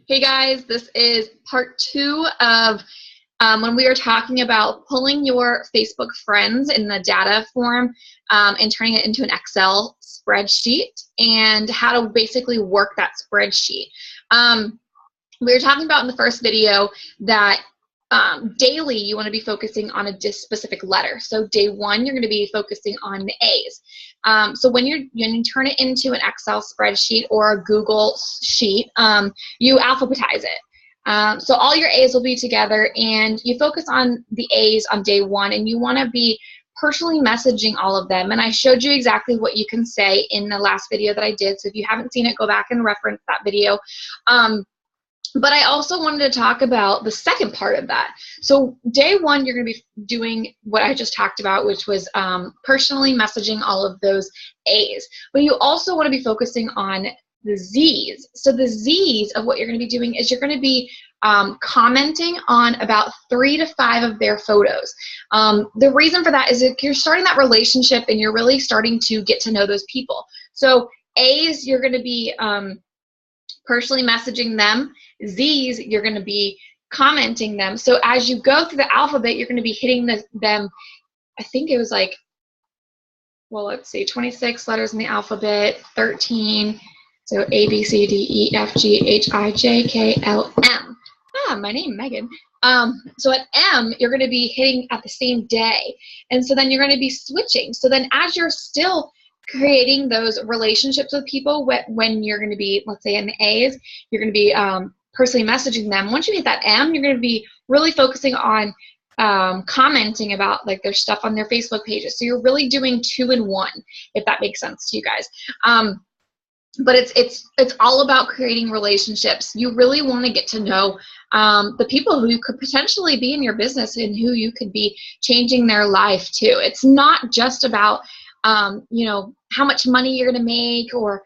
Hey guys, this is part 2 of when we were talking about pulling your Facebook friends in the data form and turning it into an Excel spreadsheet and how to basically work that spreadsheet. We were talking about in the first video that daily you want to be focusing on a specific letter. So day 1, you're going to be focusing on the A's. So when you turn it into an Excel spreadsheet or a Google sheet, you alphabetize it. So all your A's will be together, and you focus on the A's on day 1, and you want to be personally messaging all of them. And I showed you exactly what you can say in the last video that I did. So if you haven't seen it, go back and reference that video. But I also wanted to talk about the second part of that. So day 1, you're going to be doing what I just talked about, which was personally messaging all of those A's. But you also want to be focusing on the Z's. So the Z's of what you're going to be doing is you're going to be commenting on about 3 to 5 of their photos. The reason for that is if you're starting that relationship and you're really starting to get to know those people. So A's, you're going to be personally messaging them. Z's, you're going to be commenting them. So as you go through the alphabet, you're going to be hitting them. I think it was like, well, let's see, 26 letters in the alphabet, 13. So A, B, C, D, E, F, G, H, I, J, K, L, M. My name, Megan. So at M, you're going to be hitting at the same day. And so then you're going to be switching. So then as you're still creating those relationships with people, when you're going to be, let's say in the A's, you're going to be personally messaging them. Once you hit that M, you're going to be really focusing on commenting about like their stuff on their Facebook pages. So you're really doing 2 in 1, if that makes sense to you guys. But it's all about creating relationships. You really want to get to know the people who could potentially be in your business and who you could be changing their life too. It's not just about how much money you're going to make or,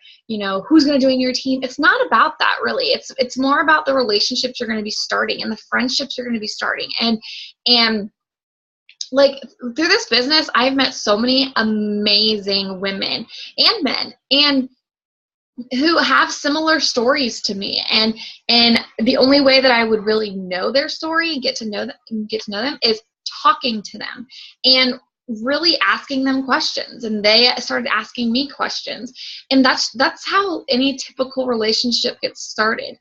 who's going to join your team. It's not about that really. It's more about the relationships you're going to be starting and the friendships you're going to be starting. And like through this business, I've met so many amazing women and men and who have similar stories to me. And the only way that I would really know their story and get to know them is talking to them and really asking them questions, and they started asking me questions. And that's how any typical relationship gets started.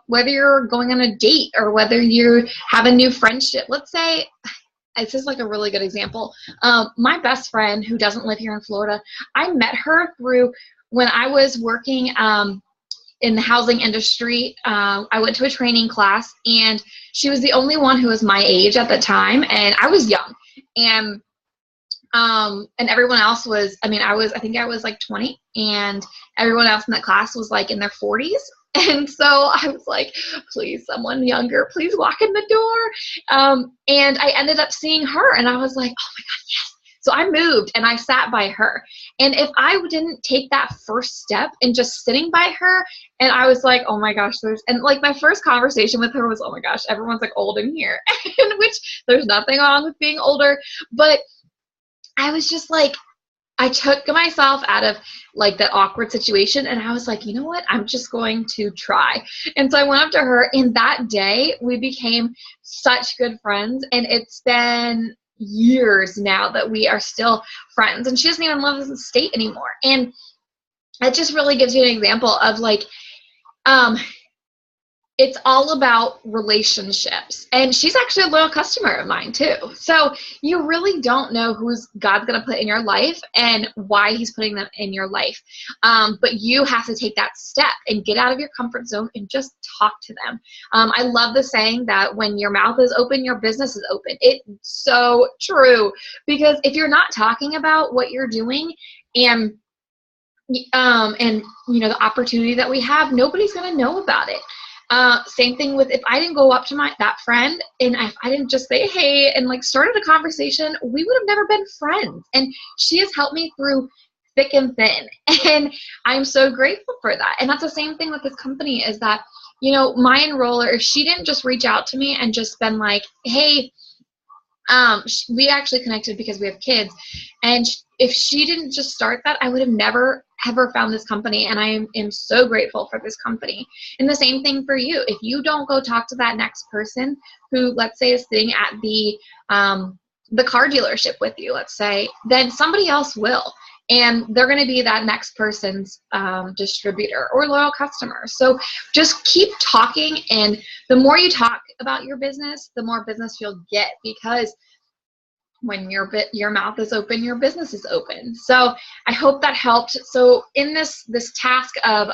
Whether you're going on a date or whether you have a new friendship. Let's say, this is like a really good example. My best friend who doesn't live here in Florida, I met her through when I was working in the housing industry. I went to a training class, and she was the only one who was my age at the time, and I was young. And everyone else was, I think I was like 20, and everyone else in that class was like in their 40s. And so I was like, please, someone younger, please walk in the door. And I ended up seeing her, and I was like, oh my God, yes. So I moved and I sat by her. And if I didn't take that first step and just sitting by her, and I was like, oh my gosh, and like my first conversation with her was, oh my gosh, everyone's like old in here, and which there's nothing wrong with being older, but I was just like, I took myself out of like that awkward situation, and I was like, you know what? I'm just going to try. And so I went up to her, and that day we became such good friends, and it's been years now that we are still friends, and she doesn't even live in the state anymore. And it just really gives you an example of like, it's all about relationships. And she's actually a loyal customer of mine too. So you really don't know who's God's going to put in your life and why he's putting them in your life. But you have to take that step and get out of your comfort zone and just talk to them. I love the saying that when your mouth is open, your business is open. It's so true, because if you're not talking about what you're doing and the opportunity that we have, nobody's going to know about it. Same thing with if I didn't go up to that friend and if I didn't just say hey and like started a conversation, we would have never been friends. And she has helped me through thick and thin, and I'm so grateful for that. And that's the same thing with this company, is that my enroller, if she didn't just reach out to me and just been like, hey, we actually connected because we have kids, and if she didn't just start that, I would have never ever found this company, and I am so grateful for this company. And the same thing for you. If you don't go talk to that next person who, let's say, is sitting at the car dealership with you, let's say, then somebody else will. And they're going to be that next person's distributor or loyal customer. So just keep talking, and the more you talk about your business, the more business you'll get, because when your mouth is open, your business is open. So I hope that helped. So in this task of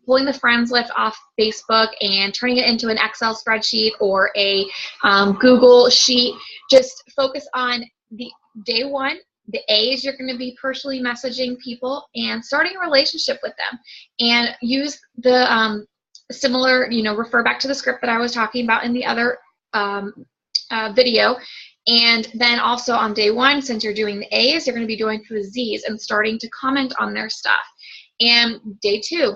pulling the friends list off Facebook and turning it into an Excel spreadsheet or a Google sheet, just focus on the day one. The A's, you're going to be personally messaging people and starting a relationship with them, and use the similar, refer back to the script that I was talking about in the other video. And then also on day one, since you're doing the A's, you're going to be doing the Z's and starting to comment on their stuff. And day two,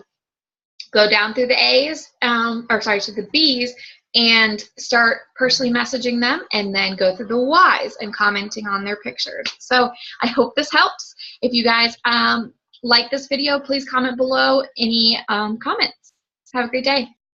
go down through the A's, to the B's, and start personally messaging them, and then go through the Y's and commenting on their pictures. So I hope this helps. If you guys like this video, please comment below any comments. Have a great day.